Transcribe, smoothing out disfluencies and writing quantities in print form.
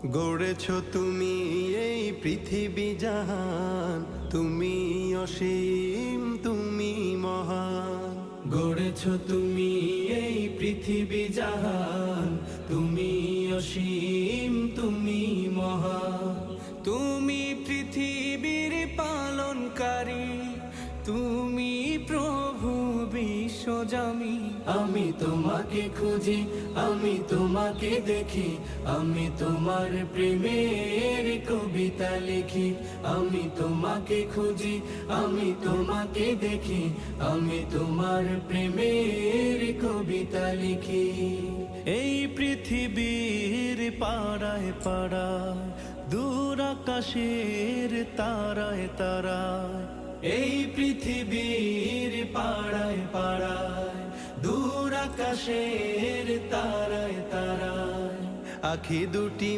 গড়েছ তুমি এই পৃথিবী জাহান, তুমি অসীম তুমি মহান। গড়েছ তুমি এই পৃথিবী জাহান, তুমি অসীম তুমি মহান। তুমি পৃথিবীর পালনকারী, তুমি প্রভু বিশ্বজামি। আমি তোমাকে খুঁজি, আমি তোমাকে দেখি, আমি তোমার প্রেমের কবিতা লিখি। আমি তোমাকে খুঁজি, আমি তোমাকে দেখি, আমি তোমার প্রেমের কবিতা লিখি। এই পৃথিবীর পাড়ায় পাড়ায়, দূর আকাশের তারায় তারায়। এই পৃথিবীর পাড়ায় পাড়ায়, দূর আকাশের তারায় তারায়। আখি দুটি